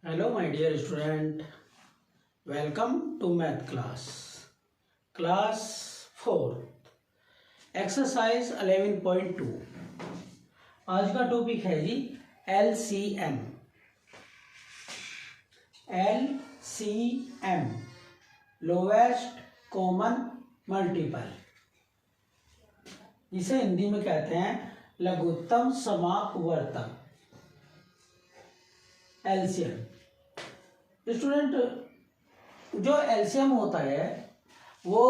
Hello my dear student, welcome to math class 4 exercise 11.2। आज का topic है जी LCM lowest common multiple, जिसे हिंदी में कहते हैं लघुत्तम समापवर्तक एलसीएम। स्टूडेंट, जो एलसीएम होता है वो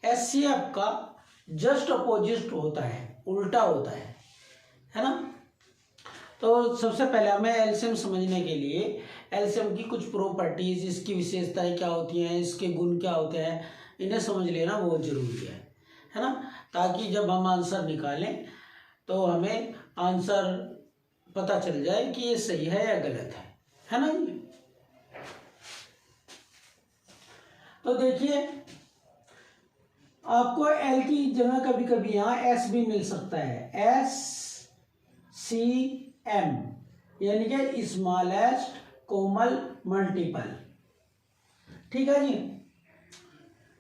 एचसीएफ का जस्ट अपोजिट होता है, उल्टा होता है ना। तो सबसे पहले हमें एलसीएम समझने के लिए एलसीएम की कुछ प्रॉपर्टीज, इसकी विशेषताएं क्या होती हैं, इसके गुण क्या होते हैं, इन्हें समझ लेना बहुत ज़रूरी है ना, ताकि जब हम आंसर निकालें तो हमें आंसर पता चल जाए कि ये सही है या गलत है ना जी। तो देखिए, आपको एल की जगह कभी कभी यहाँ एस भी मिल सकता है, SCM यानी कि स्मॉलेस्ट कॉमन मल्टीपल। ठीक है जी।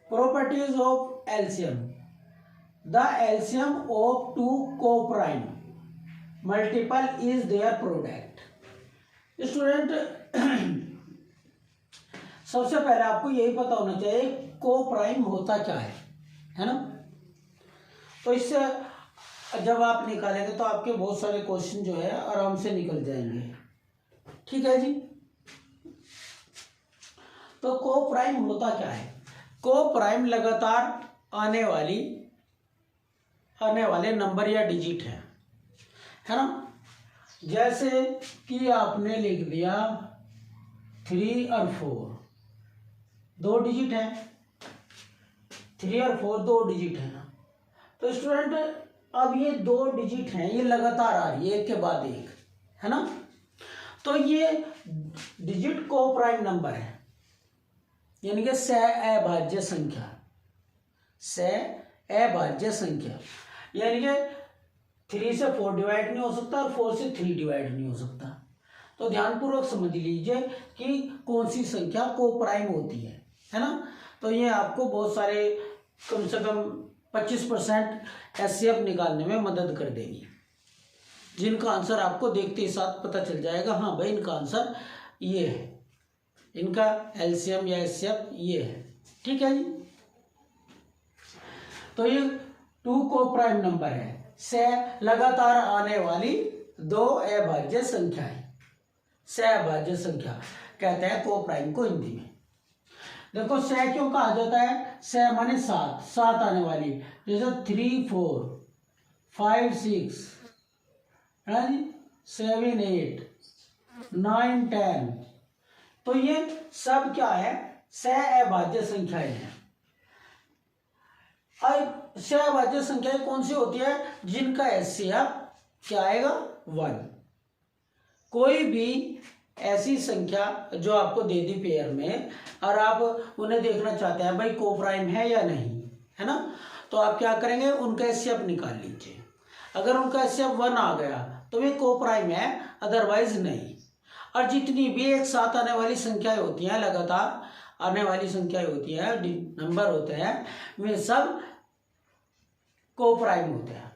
Properties of LCM, the LCM of two coprime multiple is their product. Student, सबसे पहले आपको यही पता होना चाहिए कोप्राइम होता क्या है ना। तो इससे जब आप निकालेंगे तो आपके बहुत सारे क्वेश्चन जो है आराम से निकल जाएंगे। ठीक है जी। तो कोप्राइम होता क्या है? कोप्राइम लगातार आने वाले नंबर या डिजिट है ना। जैसे कि आपने लिख दिया 3 और 4, 2 डिजिट है, 3 और 4 2 डिजिट है ना। तो स्टूडेंट, अब ये 2 डिजिट हैं, ये लगातार आ रही है एक के बाद एक, है ना। तो ये डिजिट कोप्राइम नंबर है, यानी कि सह-अभाज्य संख्या, यानी कि 3 से 4 डिवाइड नहीं हो सकता और 4 से 3 डिवाइड नहीं हो सकता। तो ध्यानपूर्वक समझ लीजिए कि कौन सी संख्या कोप्राइम होती है ना। तो ये आपको बहुत सारे, कम से कम 25% एचसीएफ निकालने में मदद कर देगी, जिनका आंसर आपको देखते ही साथ पता चल जाएगा, हाँ भाई इनका आंसर ये है, इनका एलसीएम या एचसीएफ ये है। ठीक है जी। तो ये 2 कोप्राइम नंबर है, से लगातार आने वाली 2 अभाज्य संख्याएं, सहअभाज्य संख्या कहते हैं कोप्राइम को हिंदी में। देखो, सह क्यों कहा जाता है? सह माने 7 आने वाली, जैसे 3 4 5 6 है जी, 7 8 9 10। तो ये सब क्या है? सहअभाज्य संख्याएं हैं। अब सहअभाज्य संख्याएं कौन सी होती है? जिनका एचसीएफ क्या आएगा? 1। कोई भी ऐसी संख्या जो आपको दे दी पेयर में और आप उन्हें देखना चाहते हैं भाई कोप्राइम है या नहीं, है ना, तो आप क्या करेंगे? उनका एचसीएफ निकाल लीजिए। अगर उनका एचसीएफ 1 आ गया तो वे कोप्राइम है, अदरवाइज नहीं। और जितनी भी एक साथ आने वाली संख्याएं होती हैं, लगातार आने वाली संख्याएं होती हैं, नंबर होते हैं, वे सब कोप्राइम होते हैं।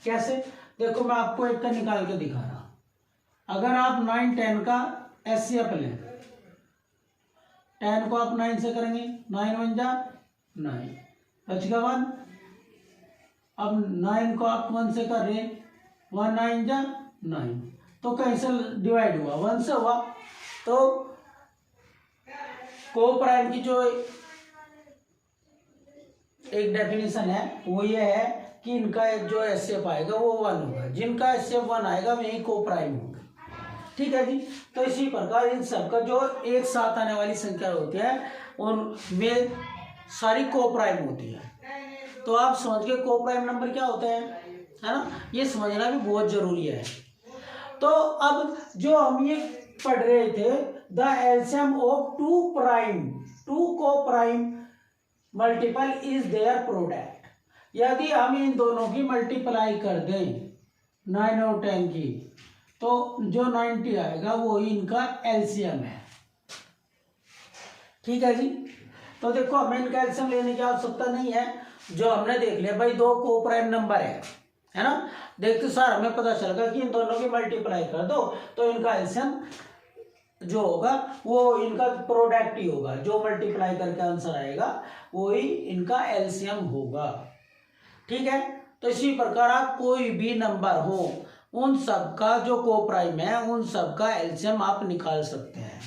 कैसे? देखो, मैं आपको एक का निकाल के दिखा रहा हूं। अगर आप 9 10 का एचसीएफ लें, 10 को आप 9 से करेंगे, 9 1 जा 9, बचेगा 1। अब 9 को आप 1 से कर रहे, 1 9 जा 9, तो कैसे डिवाइड हुआ? 1 से हुआ। तो कोप्राइम की जो एक डेफिनेशन है वो ये है कि इनका जो एचसीएफ आएगा वो 1 होगा, जिनका एचसीएफ 1 आएगा वही कोप्राइम होगा। ठीक है जी। तो इसी प्रकार इन सबका जो एक साथ आने वाली संख्या होती है उनमें सारी कोप्राइम होती है। तो आप समझ के कोप्राइम नंबर क्या होते हैं, है ना, ये समझना भी बहुत जरूरी है। तो अब जो हम ये पढ़ रहे थे, the LCM of 2 coprime multiple is their product. यदि हम इन दोनों की मल्टीप्लाई कर दें 9 और 10 की, तो जो 90 आएगा वो ही इनका एलसीएम है। ठीक है जी। तो देखो हमें इनका एलसीएम लेने की आवश्यकता नहीं है, जो हमने देख लिया भाई दो को प्राइम नंबर है ना। देखते सर हमें पता चल गया कि इन दोनों की मल्टीप्लाई कर दो तो इनका एलसीएम जो होगा वो इनका प्रोडक्ट ही होगा, जो मल्टीप्लाई करके आंसर आएगा वो ही इनका एलसीएम होगा। ठीक है। तो इसी प्रकार आप कोई भी नंबर हो उन सब का जो को प्राइम है उन सब का एलसीएम आप निकाल सकते हैं।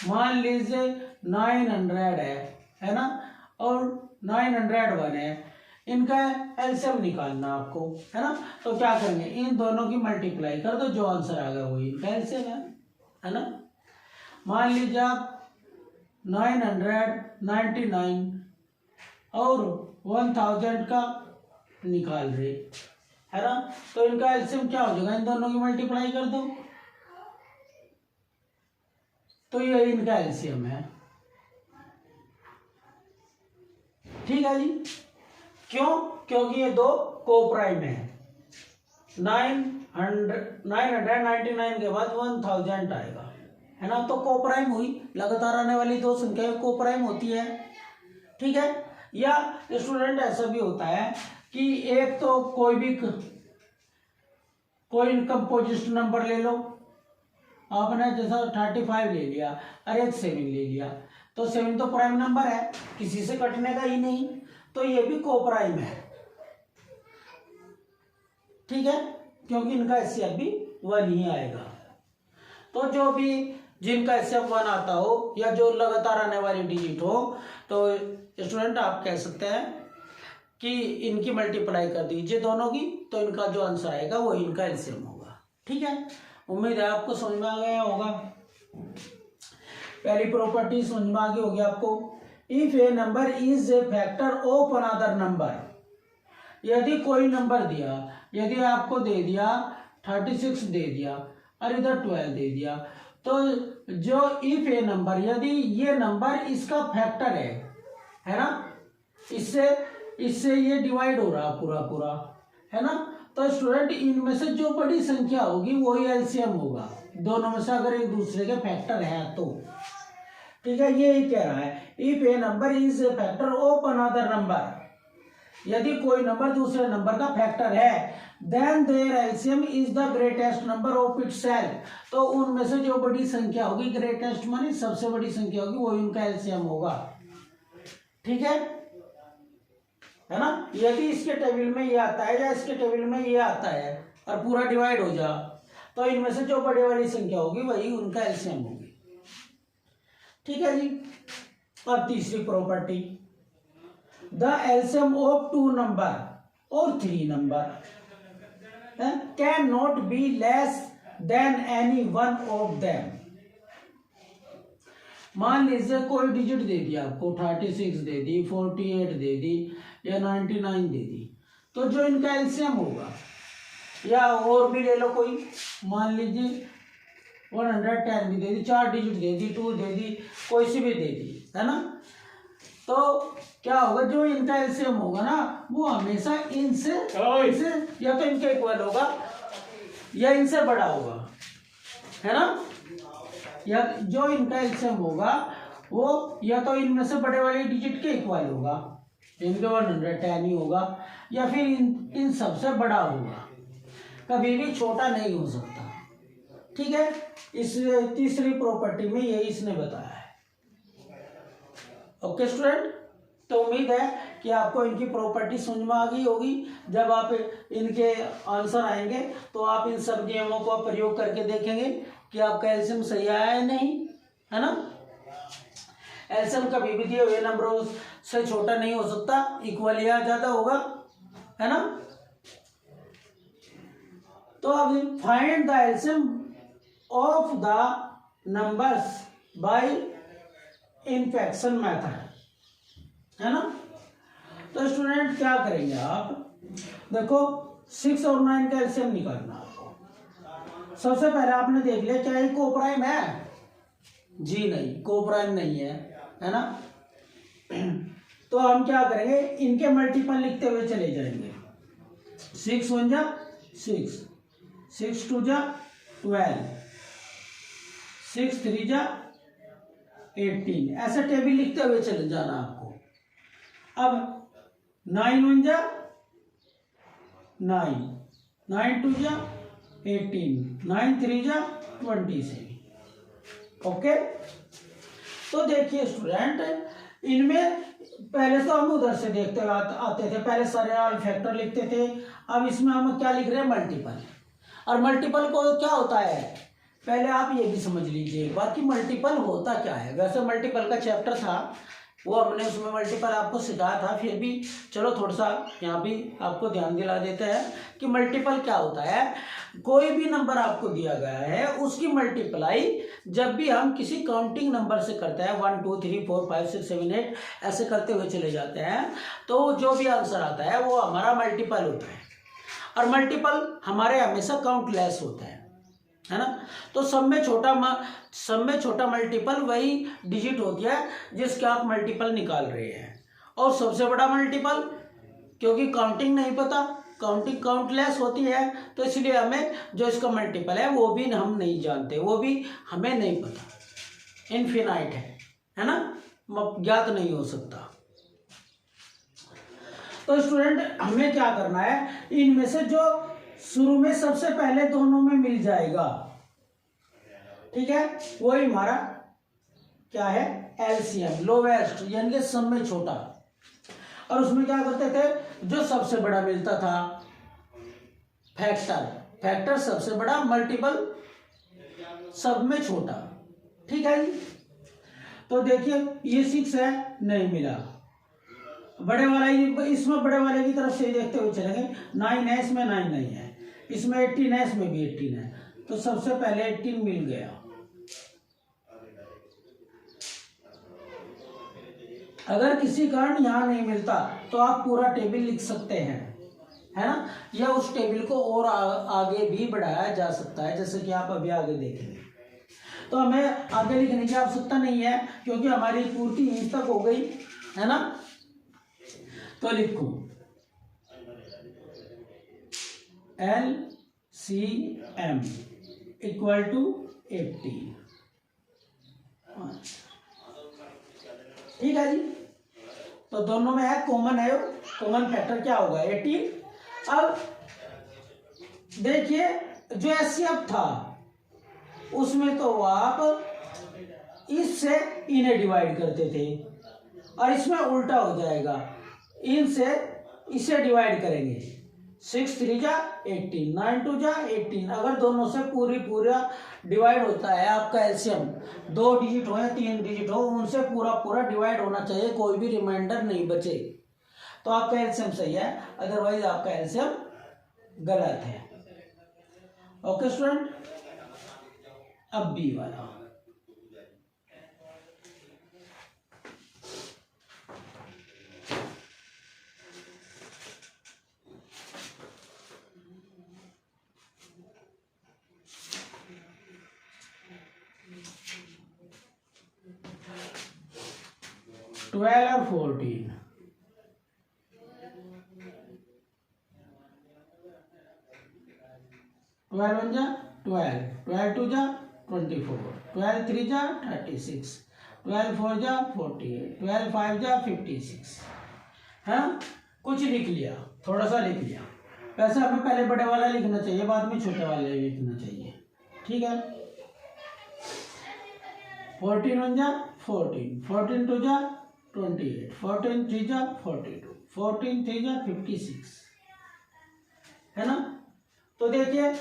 मान लीजिए 900 है ना, और 901 है, इनका एलसीएम निकालना आपको है ना। तो क्या करेंगे, इन दोनों की मल्टीप्लाई कर दो, जो आंसर आ गया वही इनका एलसीएम है ना। मान लीजिए आप 999 और 1000 का निकाल रहे है ना, तो इनका एलसीएम क्या हो जाएगा, इन दोनों की मल्टीप्लाई कर दो तो ये इनका एलसीएम है। ठीक है जी। क्यों? क्योंकि ये दो को प्राइम है। 999 के बाद 1000 आएगा है ना, तो को प्राइम हुई। लगातार आने वाली दो संख्या को प्राइम होती है। ठीक है। या स्टूडेंट ऐसा भी होता है कि एक तो कोई कंपोजिट नंबर ले लो, आपने जैसा 35 ले लिया और एक 7 ले लिया, तो 7 तो प्राइम नंबर है, किसी से कटने का ही नहीं, तो ये भी को प्राइम है। ठीक है, क्योंकि इनका एचसीएफ भी 1 ही आएगा। तो जो भी जिनका एचसीएफ 1 आता हो या जो लगातार आने वाली डिजिट हो, तो स्टूडेंट आप कह सकते हैं कि इनकी मल्टीप्लाई कर दीजिए दोनों की, तो इनका जो आंसर आएगा वो इनका एलसीएम होगा। ठीक है, उम्मीद है आपको समझ में आ गया होगा। पहली प्रॉपर्टी समझ में आ गई होगी आपको। If a number is a factor of another number, यदि कोई नंबर दिया, यदि आपको दे दिया 36 दे दिया और इधर 12 दे दिया, तो जो इफ ए नंबर, यदि ये नंबर इसका फैक्टर है ना, इससे ये डिवाइड हो रहा पूरा है ना, तो स्टूडेंट इनमें से जो बड़ी संख्या होगी वही एलसीएम होगा, दोनों में से अगर एक दूसरे के फैक्टर है तो। ठीक है, ये ही कह रहा है if a number is a factor of another number, यदि कोई नंबर दूसरे नंबर का फैक्टर है, then their LCM is the greatest number of itself, तो उनमें से जो बड़ी संख्या होगी, ग्रेटेस्ट माने सबसे बड़ी संख्या होगी, वो इनका एलसीएम होगा। ठीक है ना। यदि इसके टेबल में ये आता है या इसके टेबल में ये आता है और पूरा डिवाइड हो जा, तो इनमें से जो बड़ी वाली संख्या होगी वही उनका एलसीएम होगी। ठीक है जी। अब तीसरी property, the LCM of 2 number और 3 number can not be less than any one of them. मान लीजिए कोई डिजिट दे दिया आपको, 36 दे दी, 48 दे दी या 99 दे दी, तो जो इनका एलसीएम होगा, या और भी ले लो कोई, मान लीजिए 110 भी दे दी, 4 डिजिट दे दी, 2 दे दी, कोई सी भी दे दी है ना, तो क्या होगा, जो इनका एलसीएम होगा ना वो हमेशा इनसे या तो इनके इक्वल होगा या इनसे बड़ा होगा है ना, या जो इनका एलसीएम होगा वो या तो इनमें से बड़े वाले डिजिट के इक्वल होगा, इनके 110 ही होगा, या फिर इन सबसे बड़ा होगा, कभी भी छोटा नहीं हो सकता। ठीक है, इस तीसरी प्रॉपर्टी में यही इसने बताया है। ओके स्टूडेंट, तो उम्मीद है कि आपको इनकी प्रॉपर्टी समझ में आ गई होगी। जब आप इनके आंसर आएंगे तो आप इन सब नियमों को प्रयोग करके देखेंगे कि आपका एलसीएम सही आया है नहीं, है ना। एलसीएम कभी भी दिए हुए नंबरों से छोटा नहीं हो सकता, इक्वल या ज्यादा होगा, है ना। तो अब find the LCM of the numbers by infection method, है ना। तो स्टूडेंट क्या करेंगे आप, देखो 6 और 9 का एलसीएम निकालना आपको। सबसे पहले आपने देख लिया क्या ये को प्राइम है, जी नहीं, को प्राइम नहीं है ना। तो हम क्या करेंगे, इनके मल्टीपल लिखते हुए चले जाएंगे। 6 1 जा 6, 6 2 जा 12, 6 3 जा 18, ऐसे टेबल लिखते हुए चले जाना आपको। अब 9 1 जा 9, 9 2 जा 18, 9 3 जा 27। ओके, तो देखिए स्टूडेंट, इनमें पहले तो हम उधर से देखते आते थे, पहले सारे ऑल फैक्टर लिखते थे। अब इसमें हम क्या लिख रहे हैं, मल्टीपल। और मल्टीपल को क्या होता है, पहले आप ये भी समझ लीजिए एक बार कि मल्टीपल होता क्या है। वैसे मल्टीपल का चैप्टर था, वो हमने उसमें मल्टीपल आपको सिखाया था, फिर भी चलो थोड़ा सा यहाँ भी आपको ध्यान दिला देते हैं कि मल्टीपल क्या होता है। कोई भी नंबर आपको दिया गया है, उसकी मल्टीप्लाई जब भी हम किसी काउंटिंग नंबर से करते हैं, 1 2 3 4 5 6 7 8 ऐसे करते हुए चले जाते हैं, तो जो भी आंसर आता है वो हमारा मल्टीपल होता है। और मल्टीपल हमारे हमेशा काउंटलेस होता है ना। तो सब में छोटा मल्टीपल वही डिजिट होती है जिसके आप मल्टीपल निकाल रहे हैं। और सबसे बड़ा मल्टीपल, क्योंकि काउंटिंग नहीं पता, काउंटिंग काउंटलेस होती है, तो इसलिए हमें जो इसका मल्टीपल है वो भी हम नहीं जानते, वो भी हमें नहीं पता, इनफिनाइट है ना, ज्ञात नहीं हो सकता। तो स्टूडेंट हमें क्या करना है, इनमें से जो शुरू में सबसे पहले दोनों में मिल जाएगा, ठीक है, वही हमारा क्या है, एलसीएम, लोवेस्ट, यानी कि सब में छोटा। और उसमें क्या करते थे, जो सबसे बड़ा मिलता था फैक्टर सबसे बड़ा, मल्टीपल सब में छोटा, ठीक है। तो देखिए ये 6 है, नहीं मिला, बड़े वाला इसमें बड़े वाले की तरफ से देखते हुए चलेंगे। 9 है, इसमें 9 नहीं है, इसमें 18 है, इसमें भी 18 है, तो सबसे पहले 18 मिल गया। अगर किसी कारण यहां नहीं मिलता तो आप पूरा टेबल लिख सकते हैं, है ना, या उस टेबल को और आगे भी बढ़ाया जा सकता है, जैसे कि आप अभी आगे देखेंगे। तो हमें आगे लिखने की आवश्यकता नहीं है, क्योंकि हमारी पूर्ति यहीं तक हो गई, है ना। तो लिखो LCM इक्वल टू 80, ठीक है जी। तो दोनों में है, कॉमन है, कॉमन फैक्टर क्या होगा, 18। अब देखिए जो एचसीएफ था उसमें तो आप इससे इन्हें डिवाइड करते थे, और इसमें उल्टा हो जाएगा, इनसे इसे डिवाइड करेंगे। 6 3 जा 18, 9 2 जा 18। अगर दोनों से पूरा डिवाइड होता है आपका एलसीएम, 2 डिजिट हो या 3 डिजिट हो, उनसे पूरा डिवाइड होना चाहिए, कोई भी रिमाइंडर नहीं बचे, तो आपका एलसीएम सही है, अदरवाइज आपका एलसीएम गलत है। ओके स्टूडेंट, अब बी वाला, ट्वेल्व और 14, 12 1 जा 12, 12 2 जा 24, 12 3 जा 36, 12 4 जा 48, 12 5 जा 56, है ना। कुछ लिख लिया, थोड़ा सा लिख लिया। वैसे हमें पहले बड़े वाला लिखना चाहिए, बाद में छोटे वाले लिखना चाहिए, ठीक है। 14 1 जा 14, 14 2 जा 28, 14 3 जा 42, 14 3 जा 56, है ना। तो देखिए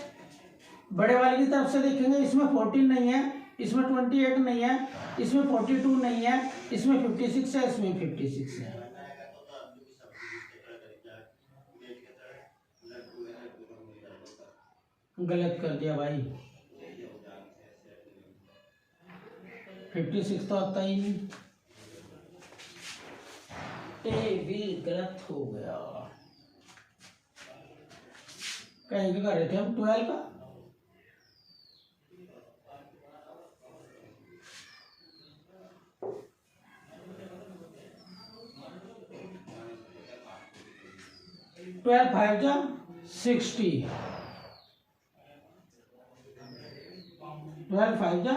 बड़े वाले की तरफ से देखेंगे, इसमें 14 नहीं है, इसमें 28 नहीं है, इसमें 42 नहीं है, इसमें 56 है, इसमें 56 है। गलत कर दिया भाई, 56 तो आता ही नहीं, ए भी गलत हो गया। कहीं कर रहे थे हम 12 का, ट्वेल्व 5 जा 60, 12 5 जा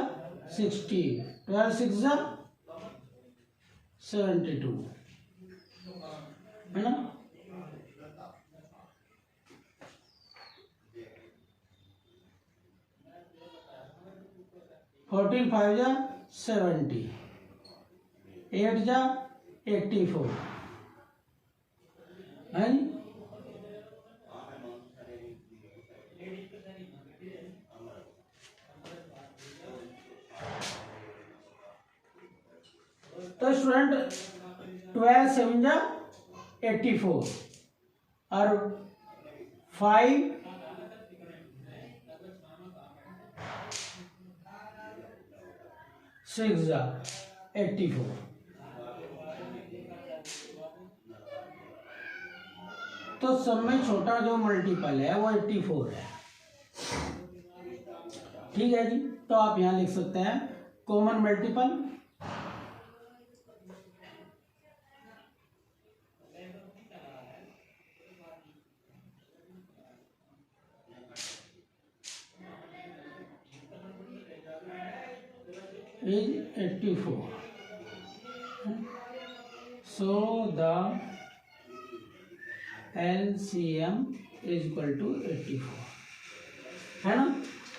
60, 12 6 जा 72, है ना। 14 5 जा 70, 8 जा 84, है नी। तो स्टूडेंट 12 7 जा 84 और 5 6 जा 84। तो सब में छोटा जो मल्टीपल है वो 84 है। ठीक है जी, तो आप यहां लिख सकते हैं common multiple is 84. So the LCM is equal to 84, है ना।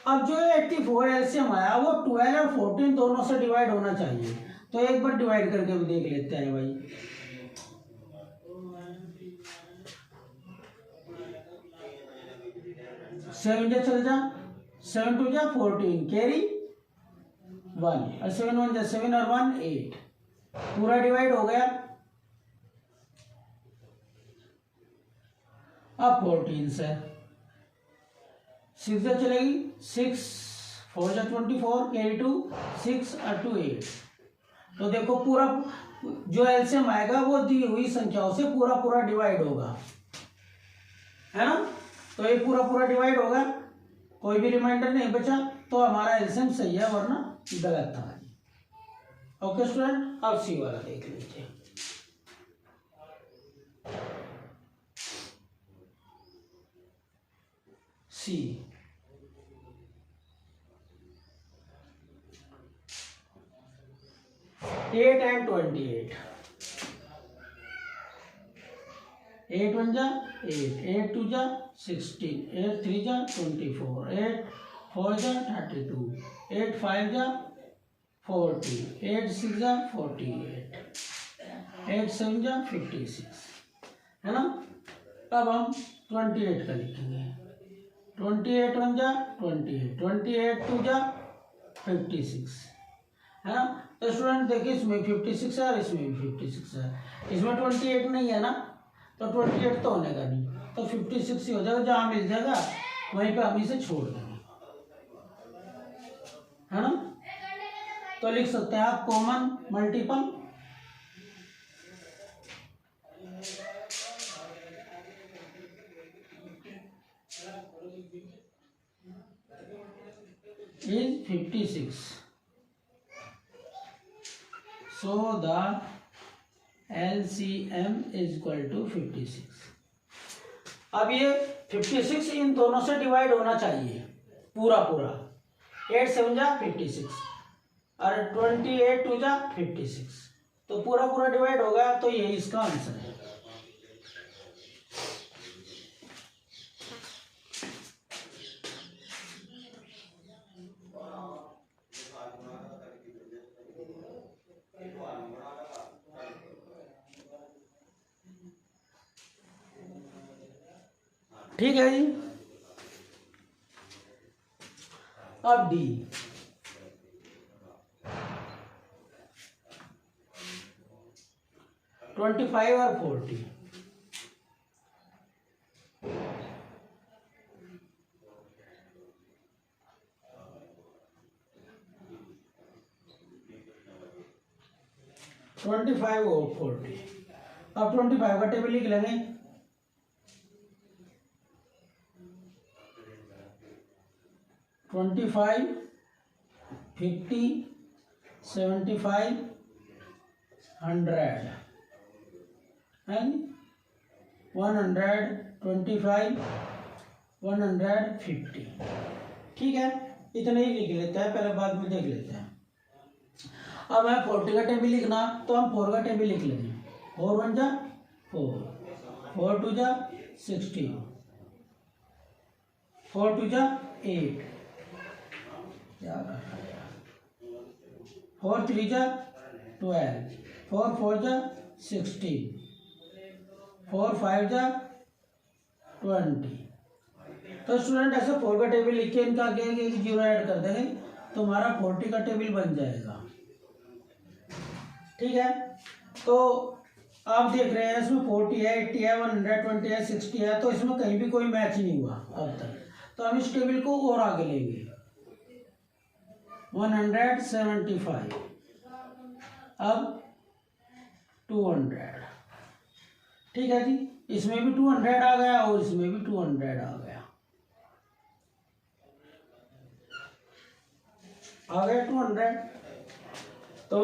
अब जो 84 LCM आया वो 12 और 14 दोनों से डिवाइड होना चाहिए। तो एक बार डिवाइड करके भी देख लेते हैं भाई। 7 जा चल जा, 7 2 जा 14 कैरी 1 और 7 1 जा 7 और 1 8, पूरा डिवाइड हो गया। अब 14 से 6 जा चलेगी, 6 4 जा 24 कैरी 2 6 और 2 8। तो देखो पूरा जो एलसीएम आएगा वो दी हुई संख्याओं से पूरा पूरा डिवाइड होगा, है ना। तो ये पूरा पूरा डिवाइड होगा, कोई भी रिमाइंडर नहीं बचा, तो हमारा एलसीएम सही है, वरना गलत था। ओके स्टूडेंट, अब सी वाला देख लीजिए। सी 8 and 28, 8 1 जा 8, 8 2 जा 16, 8 3 जा 24, 8 4 जा 32, 8 5 जा 40, 8 6 जा 48, 8 7 जा 56, है ना। अब हम 28 का लिखेंगे। 28 1 जा 28, 28 2 जा 56, है ना। तो स्टूडेंट देखिए इसमें 56 है और इसमें भी 56 है, इसमें 28 नहीं है ना, तो 28 तो होने का नहीं, तो 56 ही हो जाएगा। जहाँ मिल जाएगा वहीं पे हम इसे छोड़ देंगे, है ना। तो लिख सकते हैं आप common multiple is 56. So the LCM is equal to 56. अब ये 56 इन दोनों से डिवाइड होना चाहिए पूरा पूरा। 8 7 जा 56 और 28 2 जा 56, तो पूरा पूरा डिवाइड होगा, तो यही इसका आंसर है। ठीक है जी। अब डी 25 और 40, और 40। अब 25 का टेबल लिख लेंगे। 25 50 75 100 and 125 150। ठीक है, इतने ही लिख लेते हैं, पहले बाद में देख लेते हैं। अब हमें 40 का टेबल लिखना, तो हम 4 का टेबल लिख लेंगे। 4 1 जा 4, 4 2 जा 16, 4 2 जा 8, 4 3 जा 12, 4 4 जा 16, 4 5 जा 20। तो स्टूडेंट ऐसे 4 का टेबल लिख के इनका आगे एक जीरो ऐड कर देंगे तो हमारा 40 का टेबल बन जाएगा। ठीक है, तो आप देख रहे हैं इसमें 40 है, 80 है, 120 है, 60 है, तो इसमें कहीं भी कोई मैच नहीं हुआ अब तक। तो हम इस टेबल को और आगे लेंगे। 175, अब 200। ठीक है जी, इसमें भी 200 आ गया और इसमें भी 200 आ गया। 200। तो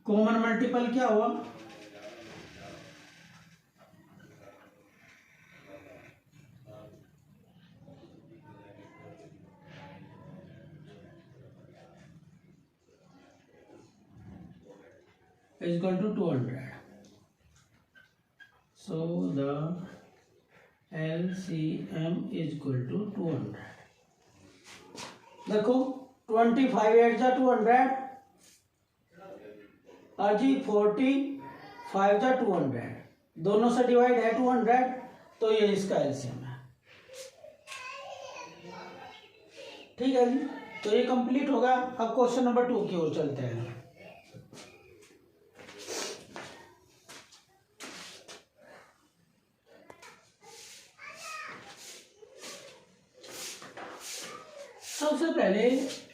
कॉमन मल्टीपल क्या हुआ? is equal to 200. So the LCM is equal to 200. देखो 25 8 जा 200 और जी 45 जा 200, दोनों से डिवाइड है 200, तो ये इसका एलसीएम है। ठीक है जी, तो ये कंप्लीट होगा। अब क्वेश्चन नंबर 2 की ओर चलते हैं। सबसे पहले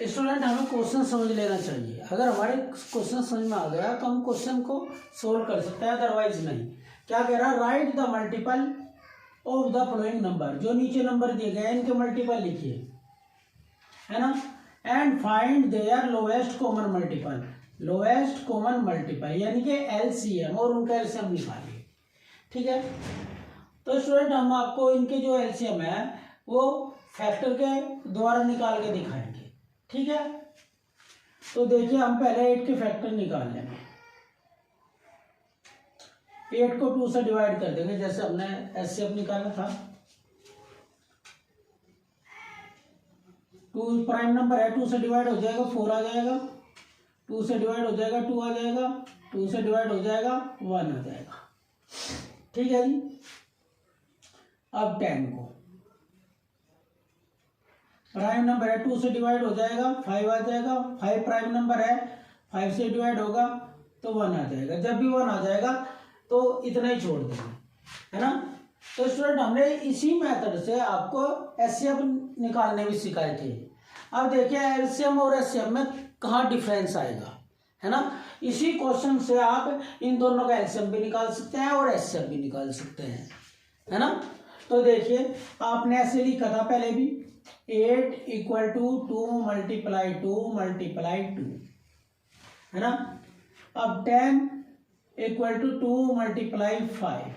स्टूडेंट हमें क्वेश्चन समझ लेना चाहिए। अगर हमारे क्वेश्चन समझ में आ गया तो हम क्वेश्चन को सोल्व कर सकते हैं, अदरवाइज नहीं। क्या कह रहा है? Right the multiple of the following number. जो नीचे नंबर दिए गए इनके मल्टीपल लिखिए, है ना, and find their lowest common multiple. Lowest common multiple यानी कि एलसीएम, और उनका एलसीएम निकालिए। ठीक है, तो स्टूडेंट हम आपको इनके जो एलसीएम है वो फैक्टर के द्वारा निकाल के दिखाएंगे। ठीक है, तो देखिए हम पहले 8 के फैक्टर निकाल लेंगे। 8 को 2 से डिवाइड कर देंगे, जैसे हमने एचसीएफ निकाला था। 2 प्राइम नंबर है, 2 से डिवाइड हो जाएगा 4 आ जाएगा, 2 से डिवाइड हो जाएगा 2 आ जाएगा, 2 से डिवाइड हो जाएगा 1 आ जाएगा। ठीक है जी, अब 10 को प्राइम नंबर है, 2 से डिवाइड हो जाएगा 5 आ जाएगा, 5 प्राइम नंबर है, 5 से डिवाइड होगा तो 1 आ जाएगा। जब भी 1 आ जाएगा तो इतना ही छोड़ देंगे, है ना। तो स्टूडेंट हमने इसी मेथड से आपको एचसीएफ निकालने भी सिखाए थे। अब देखिए एलसीएम और एचसीएफ में कहाँ डिफरेंस आएगा, है ना। इसी क्वेश्चन से आप इन दोनों का एलसीएम भी निकाल सकते हैं और एचसीएफ भी निकाल सकते हैं, है ना। तो देखिए आपने ऐसे लिखा था पहले भी, 8 इक्वल टू 2 मल्टीप्लाई 2 मल्टीप्लाई 2, है ना। अब 10 इक्वल टू 2 मल्टीप्लाई 5।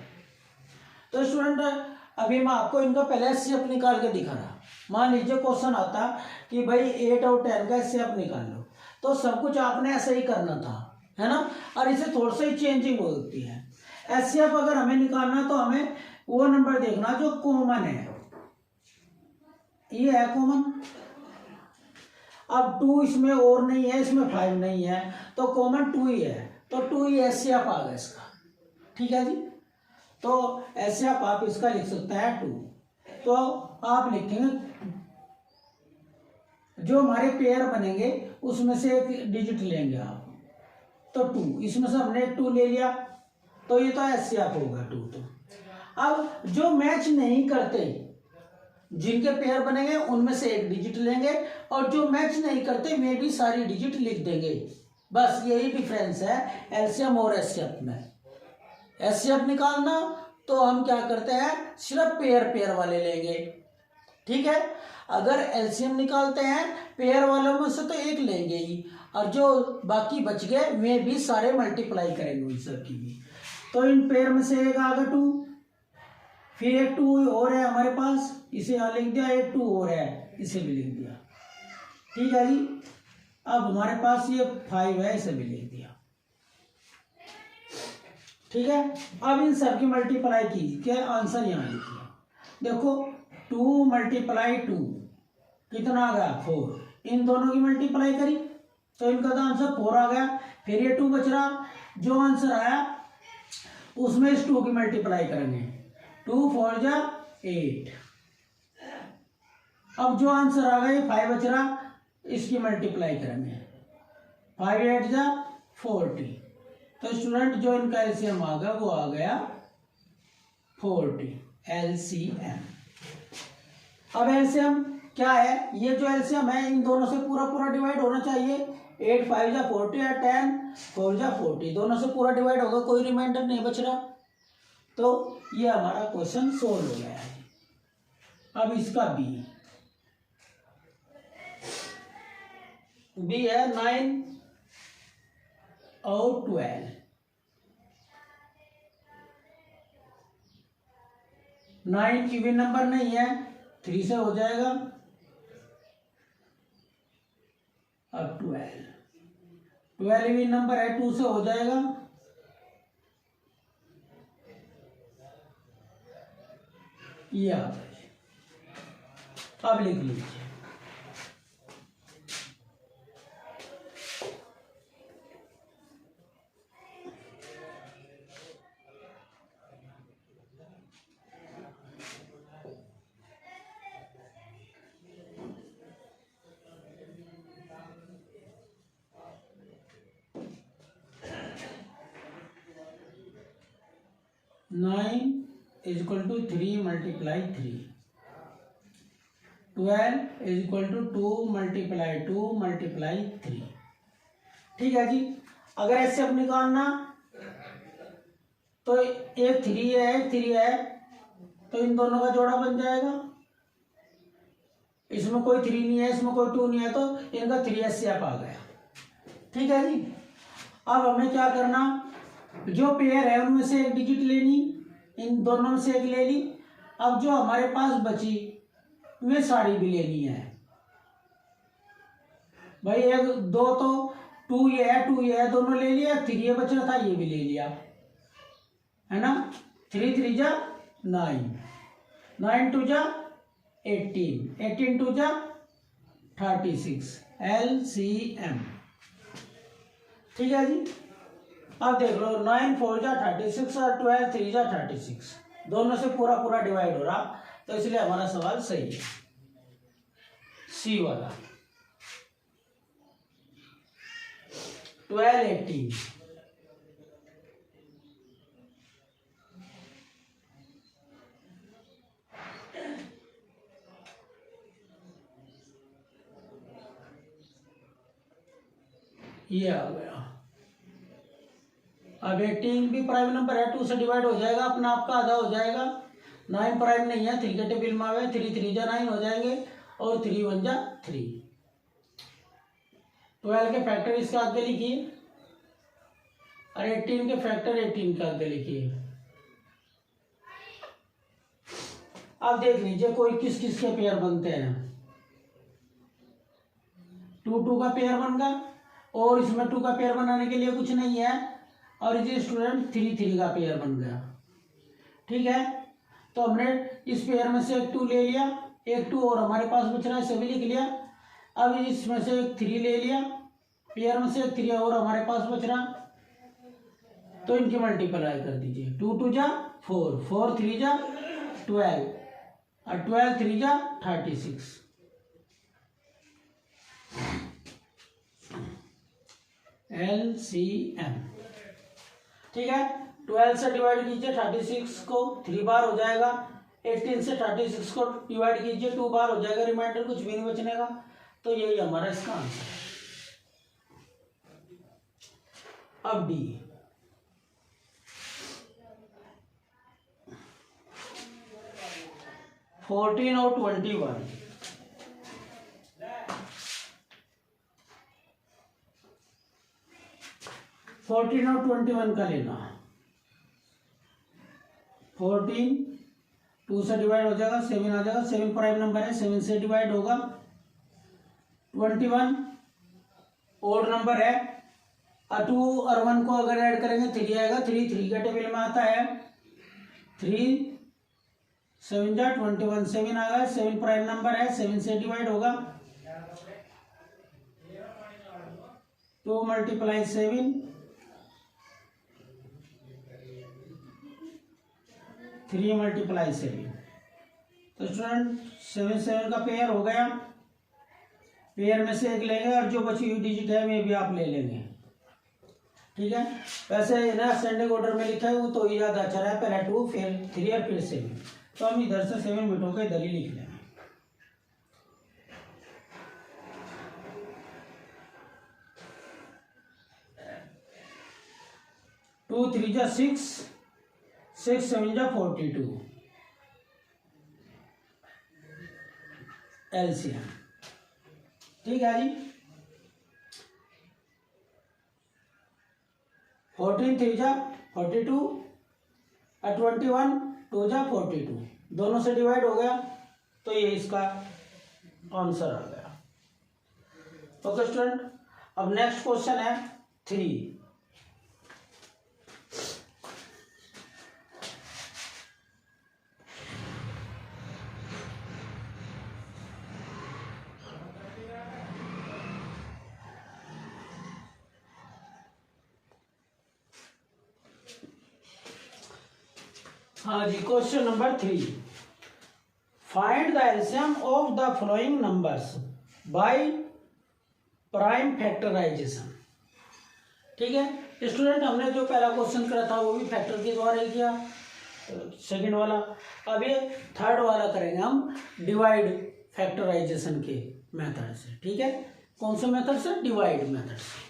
तो स्टूडेंट अभी मैं आपको इनका पहले एचसीएफ निकाल के दिखा रहा। मान लीजिए क्वेश्चन आता कि भाई 8 और 10 का एचसीएफ निकाल लो, तो सब कुछ आपने ऐसे ही करना था, है ना। और इसे थोड़ा सा ही चेंजिंग होती है। एचसीएफ अगर हमें निकालना तो हमें वो नंबर देखना जो कॉमन है। ये है कॉमन। अब 2 इसमें और नहीं है, इसमें 5 नहीं है, तो कॉमन 2 ही है, तो 2 ही एचसीएफ आ गया इसका। ठीक है जी, तो एचसीएफ आप इसका लिख सकते हैं 2। तो आप लिखेंगे जो हमारे पेयर बनेंगे उसमें से एक डिजिट लेंगे आप, तो 2, इसमें से हमने 2 ले लिया, तो ये तो एचसीएफ होगा 2। तो अब जो मैच नहीं करते, जिनके पेयर बनेंगे उनमें से एक डिजिट लेंगे, और जो मैच नहीं करते वे भी सारी डिजिट लिख देंगे। बस यही डिफरेंस है एलसीएम और एचसीएफ में। एचसीएफ निकालना तो हम क्या करते हैं, सिर्फ पेयर पेयर वाले लेंगे। ठीक है, अगर एलसीएम निकालते हैं पेयर वालों में से तो एक लेंगे ही, और जो बाकी बच गए वे भी सारे मल्टीप्लाई करेंगे उन सब की भी। तो इन पेयर में से एक आ गया 2, फिर एक 2 और है हमारे पास, इसे यहाँ लिख दिया, एक 2 और है इसे भी लिख दिया। ठीक है जी। अब हमारे पास ये 5 है, इसे भी लिख दिया। ठीक है, अब इन सब की मल्टीप्लाई कीजिए, आंसर यहाँ लिखिए। देखो 2 × 2 कितना आ गया 4, इन दोनों की मल्टीप्लाई करी तो इनका तो आंसर 4 आ गया। फिर ये 2 बच रहा, जो आंसर आया उसमें इस 2 की मल्टीप्लाई करेंगे, 2 4 जा 8। अब जो आंसर आ गया ये 5 बच रहा, इसकी मल्टीप्लाई करेंगे, 5 8 जा 40। तो स्टूडेंट जो इनका एलसीएम आ गया वो आ गया 40, एलसीएम। अब एलसीएम क्या है, ये जो एलसीएम है इन दोनों से पूरा पूरा डिवाइड होना चाहिए। 8 5 जा 40 और 10 4 जा 40, दोनों से पूरा डिवाइड होगा, कोई रिमाइंडर नहीं बच रहा। तो ये हमारा क्वेश्चन सोल्व हो गया है। अब इसका बी है 9 और 12। 9 इवन नंबर नहीं है, 3 से हो जाएगा। अब 12 इवन नंबर है, 2 से हो जाएगा। ये अब लिख लीजिए। Nine is equal to 3 × 3, 12 is equal to 2 × 2 × 3। ठीक है जी। अगर ऐसे अब निकालना तो एक 3 है, एक 3 है, तो इन दोनों का जोड़ा बन जाएगा। इसमें कोई 3 नहीं है, इसमें कोई 2 नहीं है, तो इनका 3s आ गया। ठीक है जी। अब हमें क्या करना, जो पेयर है उनमें से एक डिजिट लेनी, इन दोनों में से एक ले ली। अब जो हमारे पास बची वे सारी भी लेनी है भाई। एक 2 तो 2 ये है, 2 ये है, दोनों ले लिया। 3 ये बच रहा था, ये भी ले लिया, है ना। 3 3 जा 9, 9 2 जा 18, 18 2 जा 36, LCM। ठीक है जी। अब देख लो 9 4 जा 36 और 12 3 जा 36, दोनों से पूरा पूरा डिवाइड हो रहा, तो इसलिए हमारा सवाल सही है, सी वाला। 12 18। ये आ गया। अब 18 भी प्राइम नंबर है, 2 से डिवाइड हो जाएगा, अपना आपका आधा हो जाएगा। 9 प्राइम नहीं है, 3 के टेबल में आवे, 3 3 जा 9 हो जाएंगे, और 3 1 जा 3। 12 के फैक्टर इसके आगे लिखिए, और 18 के फैक्टर 18 के आगे लिखिए। अब देख लीजिए कोई किस किस के पेयर बनते हैं। 2 2 का पेयर बन गया, और इसमें 2 का पेयर बनाने के लिए कुछ नहीं है, और ये स्टूडेंट 3 3 का पेयर बन गया। ठीक है, तो हमने इस पेयर में से एक 2 ले लिया, एक 2 और हमारे पास बच रहा है, सभी लिख लिया। अब इसमें से एक 3 ले लिया, पेयर में से एक 3 और हमारे पास बच रहा, तो इनकी मल्टीप्लाई कर दीजिए। 2 2 जा 4, 4 3 जा 12, और 12 3 जा 36, LCM। ठीक है, 12 से डिवाइड कीजिए 36 को, 3 बार हो जाएगा। 18 से 36 को डिवाइड कीजिए, 2 बार हो जाएगा, रिमाइंडर कुछ भी नहीं बचने का। तो यही हमारा इसका आंसर है। अब डी, और 21, 14 और 21 का लेना। 14 2 से डिवाइड हो जाएगा, 7 आ जाएगा, 7 प्राइम नंबर है, 7 से डिवाइड होगा, 21 ओड नंबर है। 2 और 1 को अगर ऐड करेंगे 3 आएगा, 3 3 के टेबल में आता है। 3 7 जा 21, 7 आ गया। 7 प्राइम नंबर है, 7 से डिवाइड होगा। 2 × 7 3 × 7। तो स्टूडेंट 7 7 का पेयर हो गया। पेयर में से एक लेंगे और जो बची हुई डिजिट है वे भी आप ले लेंगे। ठीक है, वैसे ना असेंडिंग ऑर्डर में लिखा है वो तो याद अच्छा रहा है, पहले 2 फिर 3 और फिर 7। तो हम इधर से 7 मिनटों के इधर ही लिख लेंगे। टू 3 जा 6, 6 7 जा 42 एलसीएम। ठीक है जी। 14 3 जा 42 और 21 2 जा 42 दोनों से डिवाइड हो गया। तो ये इसका आंसर आ गया। ओके स्टूडेंट, अब नेक्स्ट क्वेश्चन है 3। हाँ जी, question number 3। Find the LCM of the following numbers by prime factorisation. ठीक है स्टूडेंट, हमने जो पहला क्वेश्चन करा था वो भी फैक्टर के द्वारा ही किया, सेकंड वाला। अब ये थर्ड वाला करेंगे हम डिवाइड फैक्टराइजेशन के मेथड से। ठीक है, कौन से मेथड से? डिवाइड मेथड से।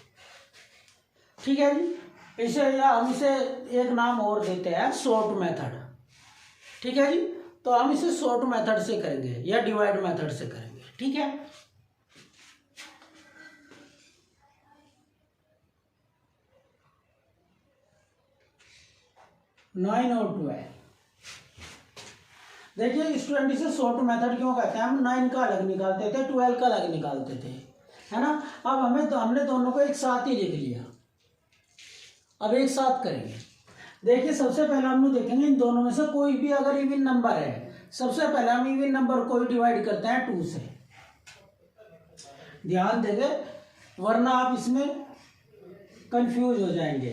ठीक है जी, इसे या हम इसे एक नाम और देते हैं शॉर्ट मेथड। ठीक है जी, तो हम इसे शॉर्ट मेथड से करेंगे या डिवाइड मेथड से करेंगे। ठीक है, नाइन और 12। देखिए स्टूडेंट, इसे शॉर्ट मेथड क्यों कहते हैं? हम 9 का अलग निकालते थे, 12 का अलग निकालते थे, है ना। अब हमने दोनों को एक साथ ही लिख लिया। अब एक साथ करेंगे। देखिए सबसे पहले हम लोग देखेंगे इन दोनों में से कोई भी अगर इवन नंबर है, सबसे पहले हम इवन नंबर को ही डिवाइड करते हैं 2 से। ध्यान देंगे वरना आप इसमें कंफ्यूज हो जाएंगे।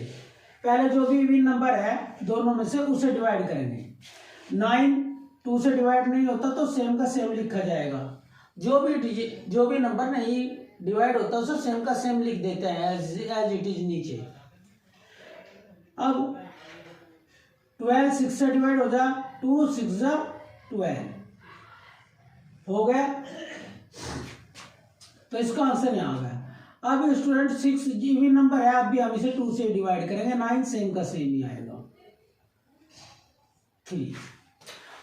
पहले जो भी इवन नंबर है दोनों में से उसे डिवाइड करेंगे। 9 2 से डिवाइड नहीं होता तो सेम का सेम लिखा जाएगा। जो भी नंबर नहीं डिवाइड होता उसे सेम का सेम लिख देते हैं एज इट इज नीचे। अब 12 6 से डिवाइड हो जा, 2 6 जा 12 हो गया। तो इसका आंसर यहाँ आ गया। अब स्टूडेंट 6 इवन नंबर है, अब भी हम इसे 2 से डिवाइड करेंगे। 9 सेम का सेम ही आएगा। 3,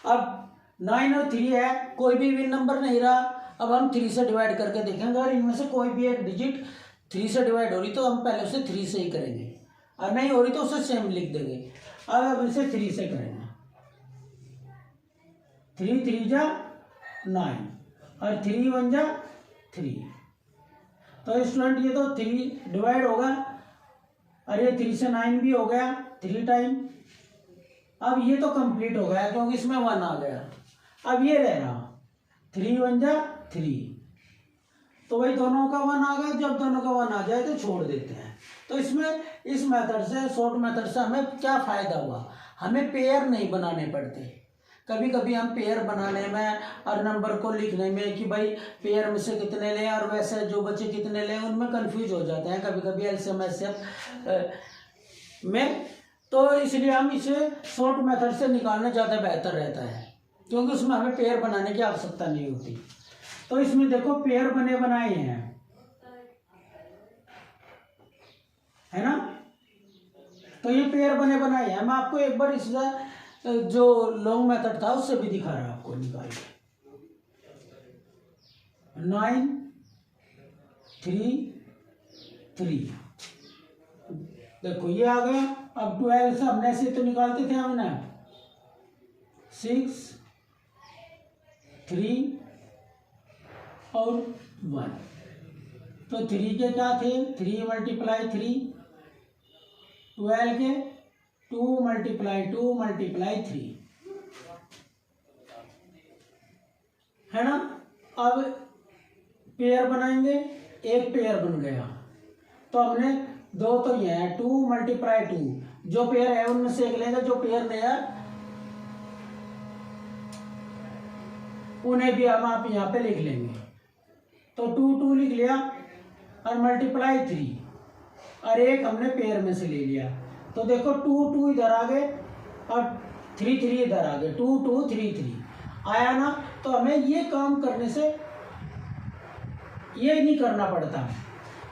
अब 9 और 3 है, कोई भी इवन नंबर नहीं रहा। अब हम 3 से डिवाइड करके देखेंगे, अगर इनमें से कोई भी एक डिजिट 3 से डिवाइड हो रही तो हम पहले उसे 3 से ही करेंगे, और नहीं हो रही तो उसे सेम लिख देंगे। अब इसे 3 से करेंगे। 3 3 जा 9 और 3 1 जा 3। तो स्टूडेंट ये तो 3 डिवाइड होगा और ये 3 से 9 भी हो गया 3 टाइम। अब ये तो कंप्लीट हो गया क्योंकि इसमें 1 आ गया। अब ये रह रहा 3 1 जा 3। तो भाई दोनों का 1 आ गया। जब दोनों का 1 आ जाए तो छोड़ देते हैं। तो इसमें इस मेथड से, शॉर्ट मेथड से हमें क्या फ़ायदा हुआ? हमें पेयर नहीं बनाने पड़ते। कभी कभी हम पेयर बनाने में और नंबर को लिखने में कि भाई पेयर में से कितने लें और वैसे जो बच्चे कितने लें, उनमें कंफ्यूज हो जाते हैं कभी कभी एलसीएम में। तो इसलिए हम इसे शॉर्ट मेथड से निकालना ज़्यादा बेहतर रहता है, क्योंकि उसमें हमें पेयर बनाने की आवश्यकता नहीं होती। तो इसमें देखो पेयर बने बनाए हैं, है ना। तो ये पेयर बने बनाए हैं। मैं आपको एक बार इसका जो लॉन्ग मेथड था उससे भी दिखा रहा आपको निकाल के। 9 3 3 देखो ये आ गया। अब 12 से हमने से तो निकालते थे हमने 6 3 और 1। तो 3 के क्या थे, 3 मल्टीप्लाई 3, 12 के 2 मल्टीप्लाई 2 मल्टीप्लाई 3, है ना। अब पेयर बनाएंगे, एक पेयर बन गया, तो हमने दो तो ये है 2 मल्टीप्लाई 2, जो पेयर है उनमें से एक लेंगे, जो पेयर नहीं है उन्हें भी हम आप यहाँ पे लिख लेंगे। तो 2 2 लिख लिया और मल्टीप्लाई 3 और एक हमने पेयर में से ले लिया। तो देखो 2 2 इधर आ गए और 3 3 इधर आ गए, 2 2 3 3 आया ना। तो हमें ये काम करने से ये नहीं करना पड़ता,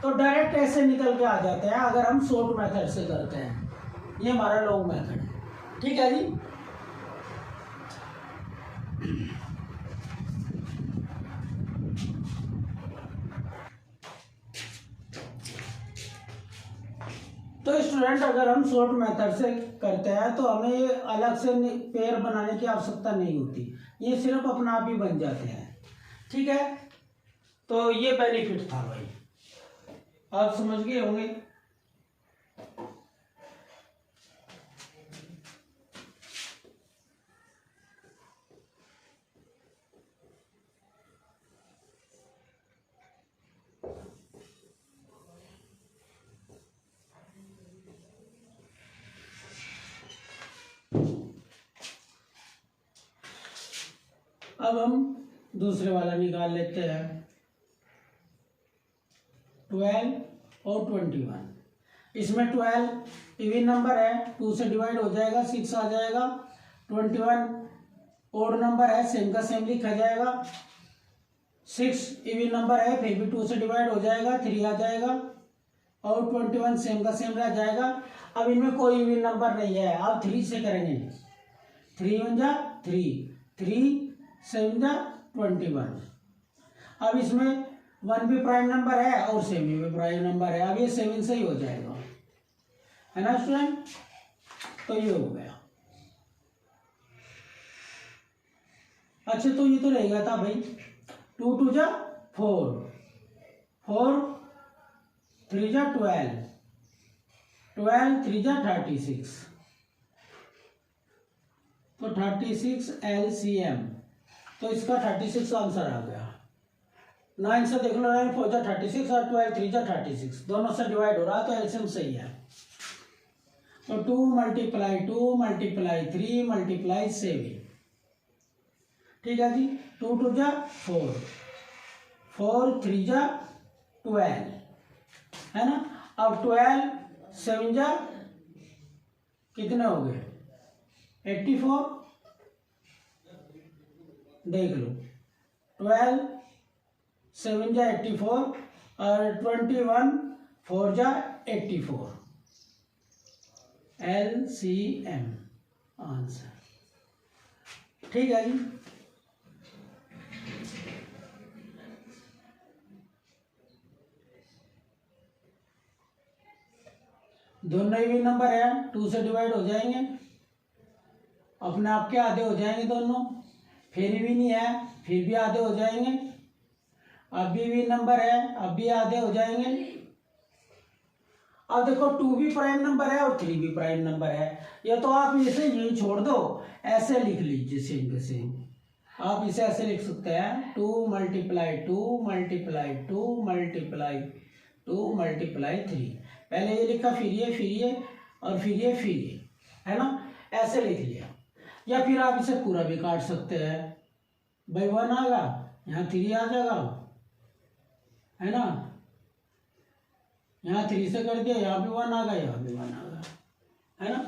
तो डायरेक्ट ऐसे निकल के आ जाते हैं अगर हम शॉर्ट मेथड से करते हैं। ये हमारा लॉन्ग मेथड है, ठीक है जी। तो स्टूडेंट अगर हम शॉर्ट मेथड से करते हैं तो हमें अलग से पेयर बनाने की आवश्यकता नहीं होती, ये सिर्फ अपना आप ही बन जाते हैं, ठीक है। तो ये बेनिफिट था भाई, आप समझ गए होंगे। अब हम दूसरे वाला निकाल लेते हैं, 12 और 21। इसमें 12 इवन नंबर है, 2 से डिवाइड हो जाएगा 6 आ जाएगा। 21 ओड नंबर है, सेम का सेम लिखा जाएगा। 6 इवन नंबर है, फिर भी 2 से डिवाइड हो जाएगा, 3 आ जाएगा। और 21 सेम का सेम रह जाएगा। अब इनमें कोई इवन नंबर नहीं है, आप 3 से करेंगे। 3 1 जा 3, 3 7 जा 21। अब इसमें 1 भी प्राइम नंबर है और 7 भी प्राइम नंबर है। अब ये 7 से ही हो जाएगा, है ना स्टूडेंट। तो ये हो गया। अच्छा, तो ये तो रहेगा था भाई 2 2 जा 4, 4 3 जा 12, 12 3 जा 36। तो 36 LCM, तो इसका 36 आंसर आ गया। 9 से देख लो, 9 4 जा 36 और 12 3 जा 36, दोनों से डिवाइड हो रहा तो एलसीएम सही है। तो 2 मल्टीप्लाई 2 मल्टीप्लाई 3 मल्टीप्लाई 7, ठीक है जी। 2 2 जा 4, 4 3 जा 12, है ना। अब 12 7 जा कितने हो गए 84, देख लो 12 7 जा 84 और 21 4 जा 84, LCM आंसर, ठीक है जी। दोनों ही नंबर है, 2 से डिवाइड हो जाएंगे, अपने आप के आधे हो जाएंगे दोनों। फिर भी नहीं है, फिर भी आधे हो जाएंगे। अभी भी नंबर है, अब भी आधे हो जाएंगे। अब देखो 2 भी प्राइम नंबर है और 3 भी प्राइम नंबर है। या तो आप इसे यही छोड़ दो, ऐसे लिख लीजिए सेम के सेम। आप इसे ऐसे लिख सकते हैं 2 मल्टीप्लाई 2 मल्टीप्लाई 2 मल्टीप्लाई 2 मल्टीप्लाई 3। पहले ये लिखा, फिर ये और फिर ये, है ना। ऐसे लिख लिया। या फिर आप इसे पूरा भी काट सकते हैं भाई। 1 आएगा, यहाँ 3 आ जाएगा, है ना। यहाँ 3 से कर दिया, यहाँ भी 1 आ गया, यहाँ भी 1 आ गया, है ना।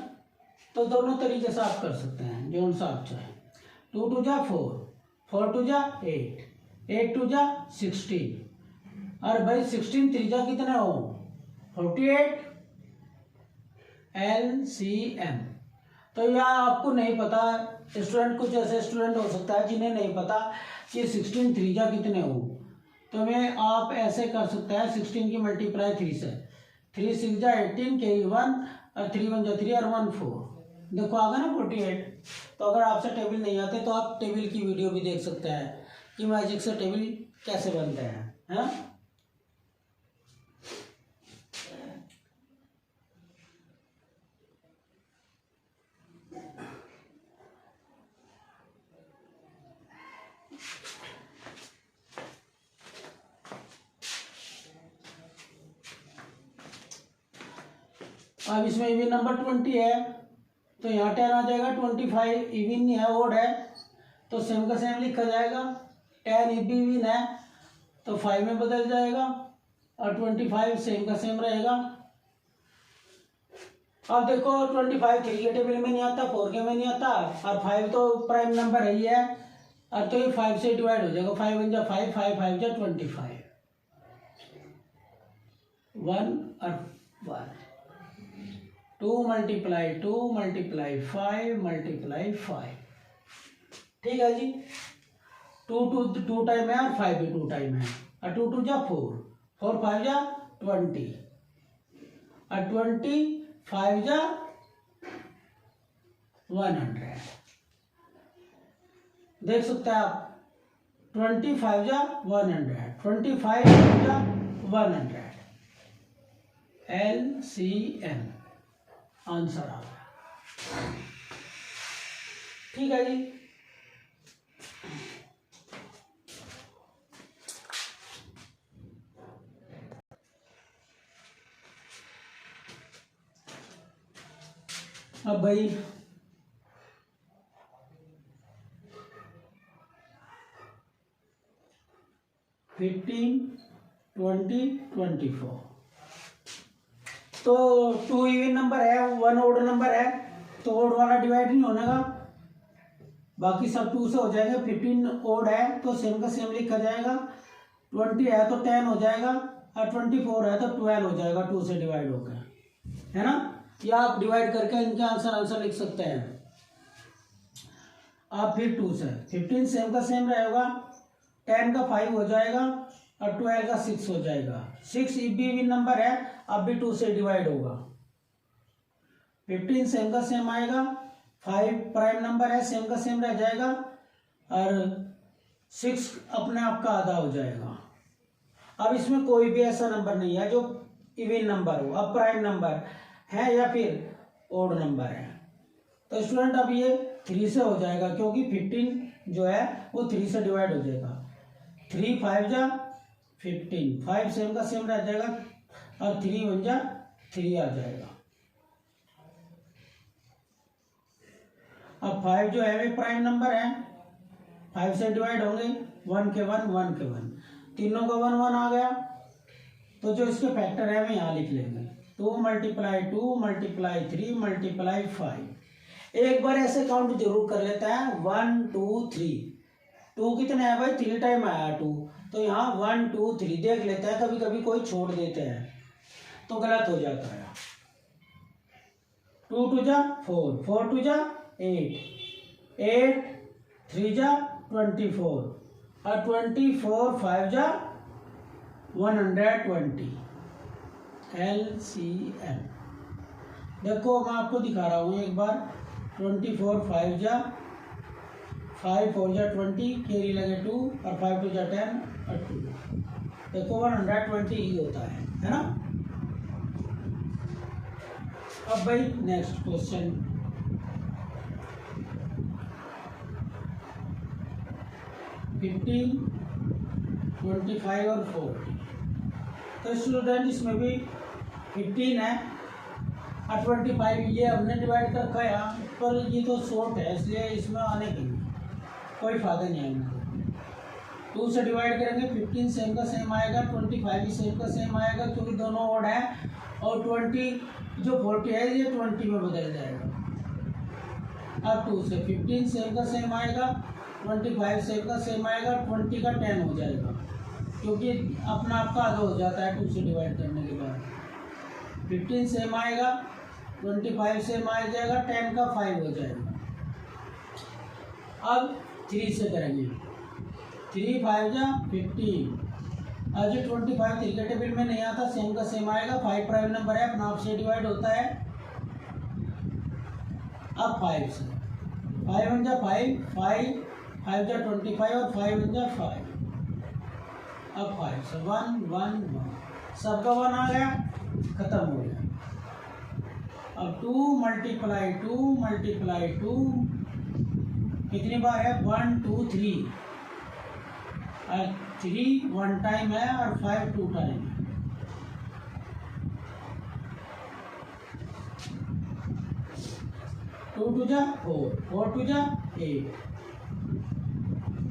तो दोनों तरीके से आप कर सकते हैं, जो सा आप चाहें। 2 2 जा 4, 4 2 जा 8, 8 2 जा 16। और भाई 16 3 जा कितने हो 48, LCM। तो यह आपको नहीं पता, स्टूडेंट कुछ ऐसे स्टूडेंट हो सकता है जिन्हें नहीं पता कि 16 3 जा कितने हो। तो मैं आप ऐसे कर सकते हैं 16 की मल्टीप्लाई 3 से, 3 6 जा 18 के 1 और 3 1 जा 3 और 1 4, देखो आ गया ना 48। तो अगर आपसे टेबल नहीं आते तो आप टेबल की वीडियो भी देख सकते हैं कि मैजिक से टेबल कैसे बनते हैं, है। अब इसमें इवन नंबर 20 है तो यहाँ 10 आ जाएगा। 25 इवन है, ओड है, तो सेम का सेम लिखा जाएगा। 10 इवन है तो 5 में बदल जाएगा और 25 सेम का सेम रहेगा। अब देखो 25 3 के टेबल में नहीं आता, 4 के में नहीं आता, और 5 तो प्राइम नंबर है ही है, और तो ये 5 से डिवाइड हो जाएगा। 5 1 जा 5, 5 5 जा 25, 1 और 1, 2 मल्टीप्लाई 2 मल्टीप्लाई 5 मल्टीप्लाई 5। ठीक है जी, 2 टाइम है और 5 भी 2 टाइम है, और 2 2 जा 4, 4 5 जा 20, और 25 जा 100। देख सकते हैं आप, 25 जा 100, 25 जा 100, LCM आंसर आ गया। ठीक है जी, अब भाई 15 20 24, तो 2 इवन नंबर है, 1 ओड नंबर है, तो ओड वाला डिवाइड नहीं होने का, बाकी सब 2 से हो जाएंगे। 15 ओड है तो सेम का सेम लिखा जाएगा। 20 है तो 10 हो जाएगा, और 24 है तो 12 हो जाएगा, 2 से डिवाइड होकर, है ना। या आप डिवाइड करके इनके आंसर लिख सकते हैं आप। फिर 2 से 15 सेम का सेम रहेगा, 10 का 5 हो जाएगा, और 12 का 6 हो जाएगा। 6 इवन नंबर है, अब भी 2 से डिवाइड होगा। 15 सेम का सेम आएगा, 5 प्राइम नंबर है, सेम का सेम रह जाएगा, और 6 अपने आप का आधा हो जाएगा। अब इसमें कोई भी ऐसा नंबर नहीं है जो इवन नंबर हो, अब प्राइम नंबर है या फिर ओड नंबर है। तो स्टूडेंट अब ये 3 से हो जाएगा, क्योंकि 15 जो है वो 3 से डिवाइड हो जाएगा। 3 5 जा 15, 5 सेम का सेम रह जाएगा, और 3 1 जा 3 आ जाएगा। अब 5 जो है वे प्राइम नंबर है, 5 से डिवाइड होंगे, 1 के 1 1 के 1, तीनों का 1 1 आ गया। तो जो इसके फैक्टर है वे यहाँ लिख लेंगे। 2 मल्टीप्लाई 2 मल्टीप्लाई 3 मल्टीप्लाई 5। एक बार ऐसे काउंट जरूर कर लेता है, 1 2 3। 2 कितने हैं भाई, 3 टाइम आया 2, तो यहाँ 1 2 3 देख लेते हैं। कभी कभी कोई छोड़ देते हैं तो गलत हो जाता है। 2 2 जा 4, 4 2 जा 8, 8 3 जा 24, और 24 5 जा 120, LCM। देखो मैं आपको दिखा रहा हूँ एक बार। 24 5 जा 5 4 जा 20, कैरी लगे 2, और 5 2 जा 10 और 2। देखो 120 ही होता है ना। अब भाई नेक्स्ट क्वेश्चन, $15 25 और 40। तो स्टूडेंट इसमें भी 15 है और 25 ये हमने डिवाइड कर रखा है यहाँ पर। ये तो शॉर्ट है इसलिए इसमें आने की कोई फायदा नहीं है इनको। 2 से डिवाइड करेंगे, 15 सेम का सेम आएगा, 25 भी सेम का सेम आएगा, क्योंकि दोनों ओड है। और 20 जो 40 है ये 20 में बदल जाएगा। अब 2 से 15 सेम का सेम आएगा, 25 सेम का सेम आएगा, 20 का 10 हो जाएगा, क्योंकि अपना आपका आधा हो जाता है 2 से डिवाइड करने के बाद। 15 सेम आएगा, 25 सेम आ जाएगा, 10 का 5 हो जाएगा। अब 3 से करेंगे, 3 5 जा 15। अब जो 25 3 के टेबल में नहीं आता, सेम का सेम आएगा। 5 प्राइम नंबर है, अपना आप से डिवाइड होता है। अब 5 से 5 1 जा 5, 5 जा 25 और 5 1 जा 5। अब 5 से 1 1 1, सबका 1 आ गया, खत्म हो गया। अब 2 मल्टीप्लाई 2 मल्टीप्लाई 2 कितनी बार है, 1 2 3, और 3 1 टाइम है और 5 2 टाइम है। 2 2 जा 4, 4 2 जा 8,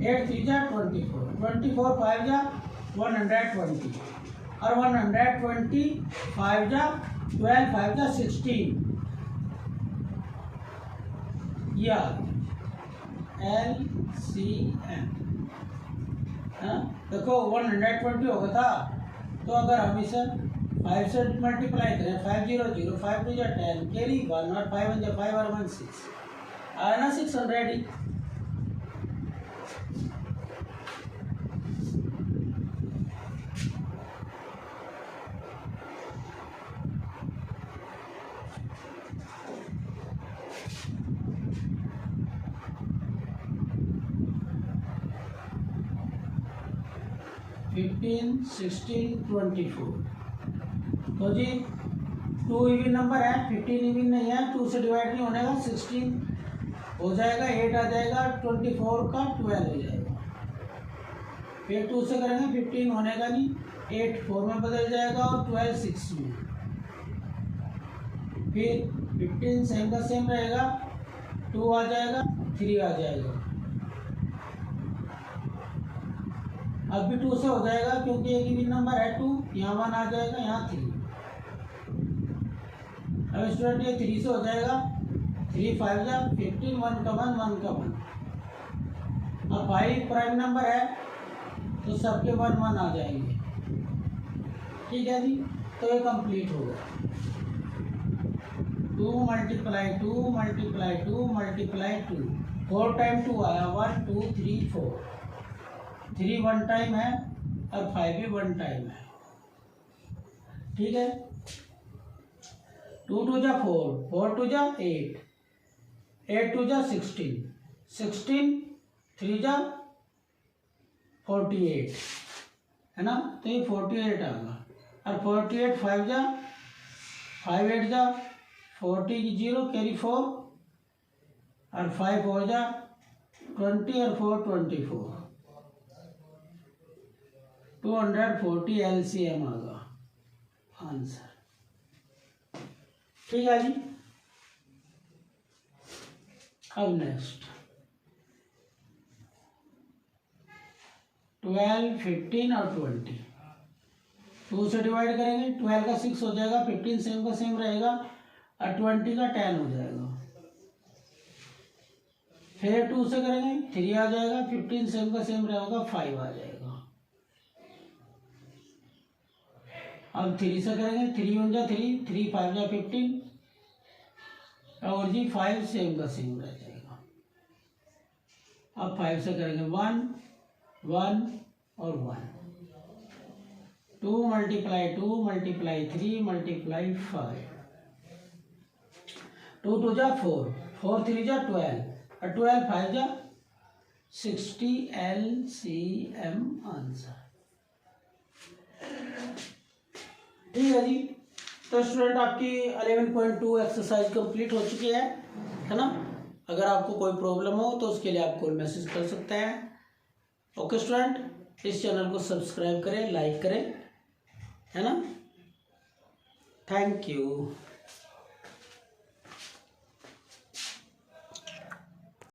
8 3 जा 24, 24 5 जा 120 और 120 5 जा 12 5 जा 16, या LCM। देखो 120 होगा था, तो अगर हम इसे 5 से मल्टीप्लाई करें, 5 0 0, 5 2 जा 10, कैरी 1 और 5 1 जा 5 और 1 6, आया ना 600 ही। फिफ्टीन 16 24, तो जी 2 इवन नंबर है, 15 इवन नहीं है, 2 से डिवाइड नहीं होने का, 16 हो जाएगा, 8 आ जाएगा, 24 का 12 हो जाएगा। फिर 2 से करेंगे 15 होने का नहीं, 8 4 में बदल जाएगा और 12 6 में। फिर 15 सेम का सेम रहेगा, 2 आ जाएगा, 3 आ जाएगा। अब भी 2 से हो जाएगा क्योंकि एक इवन नंबर है 2, यहाँ 1 आ जाएगा, यहाँ 3। अब स्टूडेंट ये 3 से हो जाएगा, 3 5 जा 15, 1 का 1 1 का 1। अब 5 प्राइम नंबर है तो सबके 1 1 आ जाएंगे, ठीक है जी। तो ये कंप्लीट हो गया। 2 मल्टीप्लाई 2 मल्टीप्लाई 2 मल्टीप्लाई 2, 4 टाइम 2 आया, 1 2 3 4, 3 1 टाइम है और 5 भी 1 टाइम है, ठीक है। 2 2 जा 4, 4 2 जा 8, 8 2 जा 16, 16 3 जा 48, है ना, तो ये 48 आ गया। और 48 5 जा 5 8 जा 40 0, कैरी 4 और 5 हो जा 20 और 4 24, 240 LCM आ गया आंसर, ठीक है जी। अब नेक्स्ट 12 15 और 20, 2 से डिवाइड करेंगे, 12 का 6 हो जाएगा, 15 सेम का सेम रहेगा और 20 का 10 हो जाएगा। फिर 2 से करेंगे, 3 आ जाएगा, 15 सेम का सेम रहेगा, 5 आ जाएगा। अब 3 से करेंगे, 3 1 जा 3, 3 5 जा 15 और जी 5 सेम का सेम रह जाएगा। अब 5 से करेंगे 1 1 और 1, 2 मल्टीप्लाई 2 मल्टीप्लाई 3 मल्टीप्लाई 5, 2 2 जा 4, 4 3 जा 12 और 12 5 जा 60 LCM आंसर, ठीक है जी। तो स्टूडेंट आपकी 11.2 एक्सरसाइज कंप्लीट हो चुकी है ना। अगर आपको कोई प्रॉब्लम हो तो उसके लिए आप कॉल मैसेज कर सकते हैं। ओके स्टूडेंट, इस चैनल को सब्सक्राइब करें, लाइक करें, है ना। Thank you.